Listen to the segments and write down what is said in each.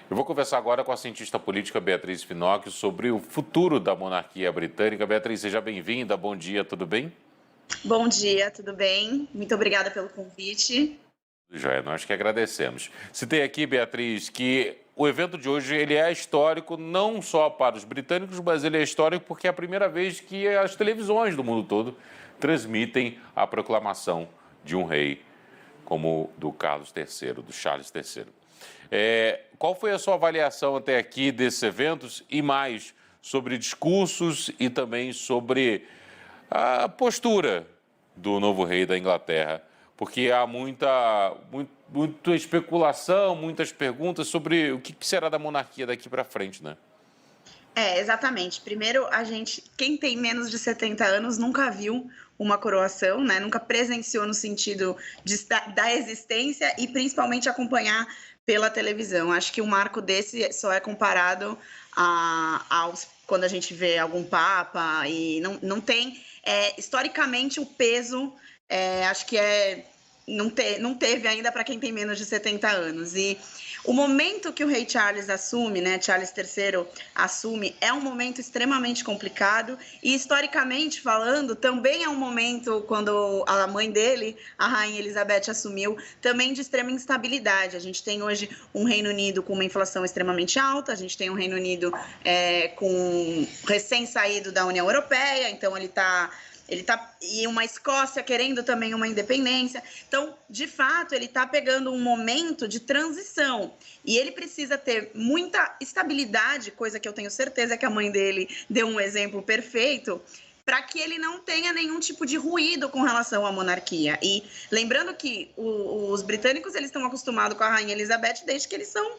Eu vou conversar agora com a cientista política Beatriz Finocchio sobre o futuro da monarquia britânica. Beatriz, seja bem-vinda. Bom dia, tudo bem? Bom dia, tudo bem? Muito obrigada pelo convite. Joia, nós que agradecemos. Citei aqui, Beatriz, que o evento de hoje ele é histórico não só para os britânicos, mas ele é histórico porque é a primeira vez que as televisões do mundo todo transmitem a proclamação de um rei como do Carlos III, do Charles III. Qual foi a sua avaliação até aqui desses eventos e mais sobre discursos e também sobre a postura do novo rei da Inglaterra? Porque há muita especulação, muitas perguntas sobre o que será da monarquia daqui para frente, né? Exatamente. Primeiro, quem tem menos de 70 anos nunca viu uma coroação, né? Nunca presenciou no sentido da existência e principalmente acompanhar pela televisão. Acho que um marco desse só é comparado quando a gente vê algum papa e não tem historicamente o peso. Acho que não teve ainda para quem tem menos de 70 anos. E o momento que o rei Charles assume, né, Charles III assume, é um momento extremamente complicado e, historicamente falando, também é um momento, quando a mãe dele, a rainha Elizabeth, assumiu, também de extrema instabilidade. A gente tem hoje um Reino Unido com uma inflação extremamente alta, a gente tem um Reino Unido com recém-saído da União Europeia, então e uma Escócia querendo também uma independência. Então, de fato, ele está pegando um momento de transição e ele precisa ter muita estabilidade, coisa que eu tenho certeza que a mãe dele deu um exemplo perfeito, para que ele não tenha nenhum tipo de ruído com relação à monarquia. E lembrando que os britânicos eles estão acostumados com a rainha Elizabeth desde que eles são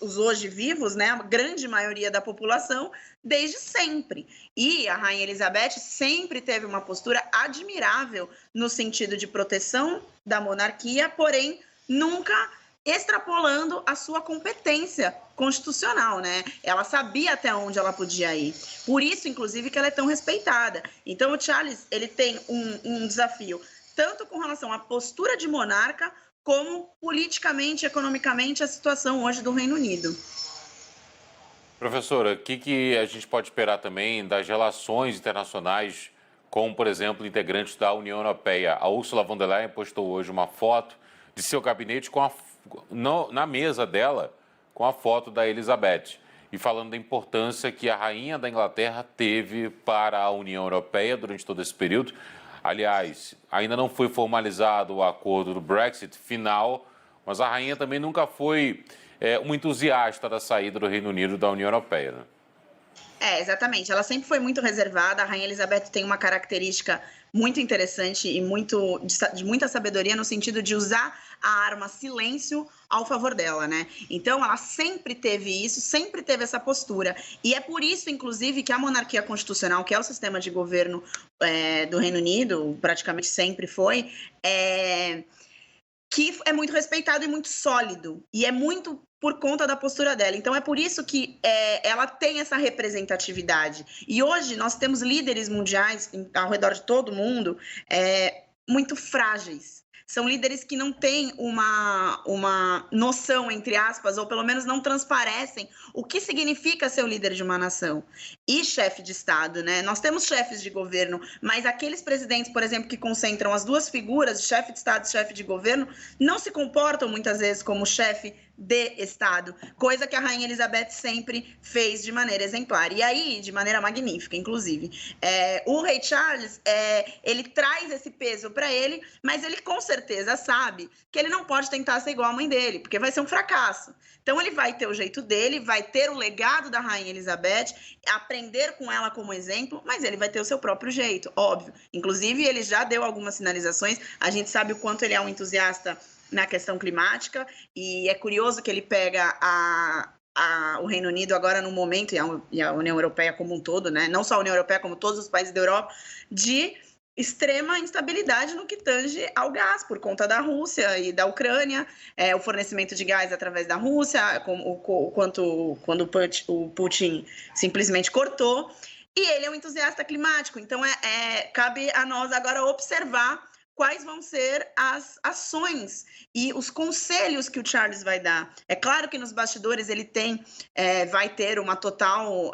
os hoje vivos, né? A grande maioria da população, desde sempre. E a rainha Elizabeth sempre teve uma postura admirável no sentido de proteção da monarquia, porém nunca extrapolando a sua competência constitucional, né? Ela sabia até onde ela podia ir. Por isso, inclusive, que ela é tão respeitada. Então, o Charles, ele tem um desafio, tanto com relação à postura de monarca, como politicamente, economicamente, a situação hoje do Reino Unido. Professora, o que a gente pode esperar também das relações internacionais com, por exemplo, integrantes da União Europeia? A Ursula von der Leyen postou hoje uma foto de seu gabinete na mesa dela com a foto da Elizabeth e falando da importância que a rainha da Inglaterra teve para a União Europeia durante todo esse período. Aliás, ainda não foi formalizado o acordo do Brexit final, mas a rainha também nunca foi um entusiasta da saída do Reino Unido da União Europeia, né? Exatamente. Ela sempre foi muito reservada. A rainha Elizabeth tem uma característica muito interessante e de muita sabedoria no sentido de usar a arma silêncio ao favor dela, né? Então, ela sempre teve isso, sempre teve essa postura. E é por isso, inclusive, que a monarquia constitucional, que é o sistema de governo do Reino Unido, praticamente sempre foi, que é muito respeitado e muito sólido, e é muito por conta da postura dela. Então, é por isso que ela tem essa representatividade. E hoje nós temos líderes mundiais ao redor de todo o mundo muito frágeis. São líderes que não têm uma noção, entre aspas, ou pelo menos não transparecem o que significa ser o líder de uma nação e chefe de Estado, né? Nós temos chefes de governo, mas aqueles presidentes, por exemplo, que concentram as duas figuras, de chefe de Estado e chefe de governo, não se comportam muitas vezes como chefe de Estado, coisa que a rainha Elizabeth sempre fez de maneira exemplar, e aí de maneira magnífica, inclusive. O rei Charles, ele traz esse peso para ele, mas ele com certeza sabe que ele não pode tentar ser igual à mãe dele, porque vai ser um fracasso. Então ele vai ter o jeito dele, vai ter o legado da rainha Elizabeth, aprender com ela como exemplo, mas ele vai ter o seu próprio jeito, óbvio. Inclusive, ele já deu algumas sinalizações, a gente sabe o quanto ele é um entusiasta na questão climática, e é curioso que ele pega o Reino Unido agora no momento, e a União Europeia como um todo, né? Não só a União Europeia, como todos os países da Europa, de extrema instabilidade no que tange ao gás, por conta da Rússia e da Ucrânia, o fornecimento de gás através da Rússia, quando o Putin simplesmente cortou, e ele é um entusiasta climático, então cabe a nós agora observar quais vão ser as ações e os conselhos que o Charles vai dar. É claro que nos bastidores ele vai ter uma total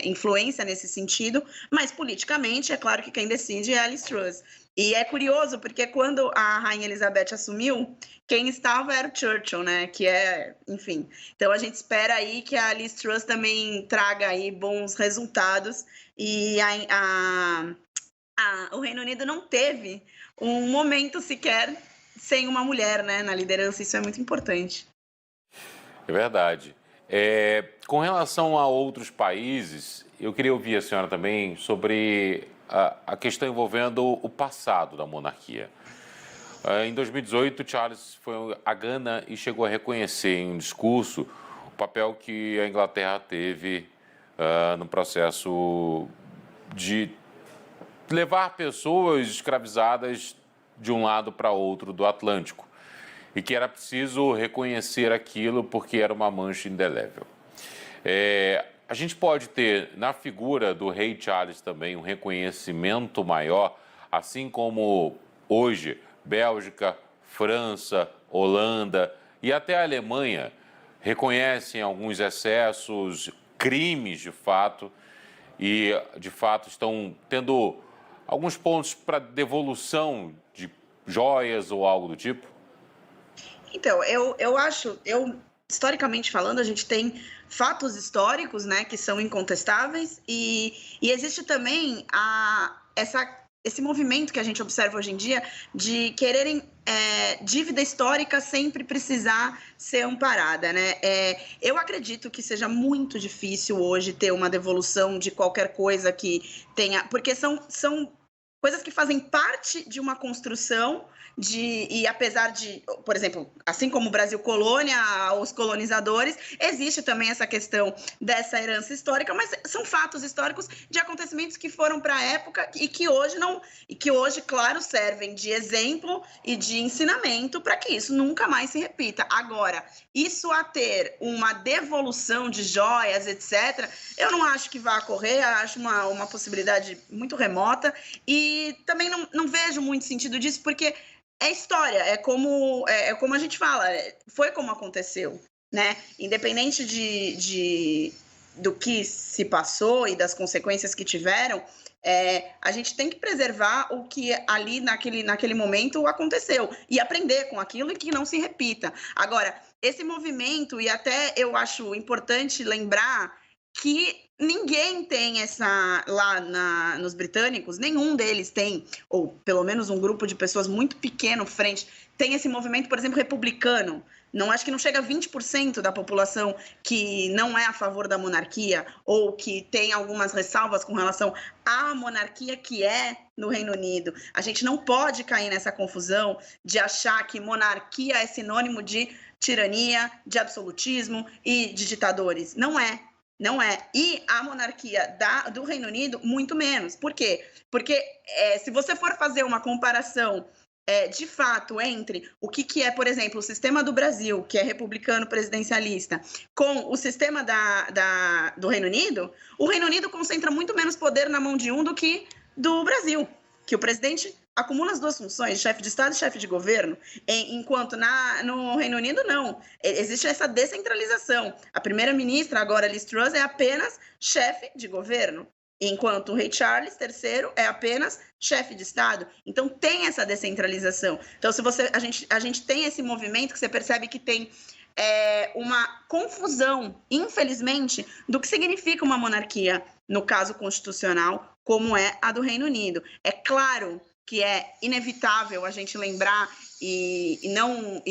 influência nesse sentido, mas politicamente é claro que quem decide é a Liz Truss. E é curioso, porque quando a Rainha Elizabeth assumiu, quem estava era o Churchill, né? Enfim. Então a gente espera aí que a Liz Truss também traga aí bons resultados. E o Reino Unido não teve um momento sequer sem uma mulher, né, na liderança. Isso é muito importante. É verdade. Com relação a outros países, eu queria ouvir a senhora também sobre a questão envolvendo o passado da monarquia. Em 2018, Charles foi a Gana e chegou a reconhecer em um discurso o papel que a Inglaterra teve no processo de levar pessoas escravizadas de um lado para outro do Atlântico e que era preciso reconhecer aquilo porque era uma mancha indelével. A gente pode ter na figura do rei Charles também um reconhecimento maior, assim como hoje Bélgica, França, Holanda e até a Alemanha reconhecem alguns excessos, crimes de fato, e de fato estão tendo alguns pontos para devolução de joias ou algo do tipo? Então, eu acho, historicamente falando, a gente tem fatos históricos, né, que são incontestáveis, e existe também esse movimento que a gente observa hoje em dia de quererem dívida histórica sempre precisar ser amparada, né? Eu acredito que seja muito difícil hoje ter uma devolução de qualquer coisa que tenha, porque são coisas que fazem parte de uma construção e apesar de, por exemplo, assim como o Brasil colônia, os colonizadores, existe também essa questão dessa herança histórica, mas são fatos históricos de acontecimentos que foram para a época e que hoje, claro, servem de exemplo e de ensinamento para que isso nunca mais se repita. Agora, isso a ter uma devolução de joias, etc., eu não acho que vá ocorrer, acho uma possibilidade muito remota e também não vejo muito sentido disso, porque é história, é como a gente fala, foi como aconteceu, né? Independente do que se passou e das consequências que tiveram, a gente tem que preservar o que ali naquele momento aconteceu e aprender com aquilo e que não se repita. Agora, esse movimento, e até eu acho importante lembrar que ninguém tem nos britânicos, nenhum deles tem, ou pelo menos um grupo de pessoas muito pequeno frente, tem esse movimento, por exemplo, republicano. Acho que não chega a 20% da população que não é a favor da monarquia ou que tem algumas ressalvas com relação à monarquia que é no Reino Unido. A gente não pode cair nessa confusão de achar que monarquia é sinônimo de tirania, de absolutismo e de ditadores. Não é. Não é. E a monarquia do Reino Unido, muito menos. Por quê? Porque se você for fazer uma comparação de fato entre o que é, por exemplo, o sistema do Brasil, que é republicano presidencialista, com o sistema do Reino Unido, o Reino Unido concentra muito menos poder na mão de um do que do Brasil, que o presidente acumula as duas funções, chefe de Estado e chefe de governo, enquanto no Reino Unido não. Existe essa descentralização. A primeira-ministra, agora Liz Truss, é apenas chefe de governo, enquanto o rei Charles III é apenas chefe de Estado. Então tem essa descentralização. Então a gente tem esse movimento que você percebe que tem uma confusão, infelizmente, do que significa uma monarquia, no caso constitucional, como é a do Reino Unido. É claro que é inevitável a gente lembrar e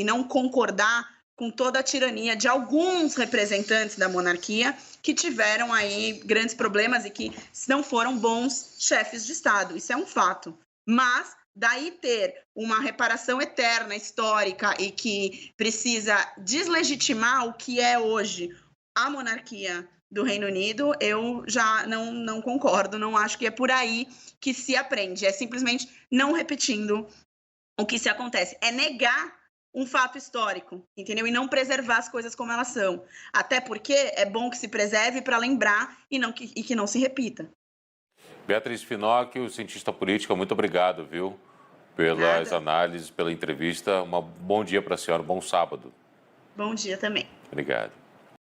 não concordar com toda a tirania de alguns representantes da monarquia que tiveram aí grandes problemas e que não foram bons chefes de Estado. Isso é um fato. Mas daí ter uma reparação eterna, histórica, e que precisa deslegitimar o que é hoje a monarquia do Reino Unido, eu já não concordo, não acho que é por aí que se aprende, é simplesmente não repetindo o que se acontece, é negar um fato histórico, entendeu? E não preservar as coisas como elas são, até porque é bom que se preserve para lembrar e que não se repita. Beatriz Finocchio, cientista política, muito obrigado, viu? pelas Nada. análises, pela entrevista. Bom dia para a senhora, bom sábado. Bom dia também. Obrigado.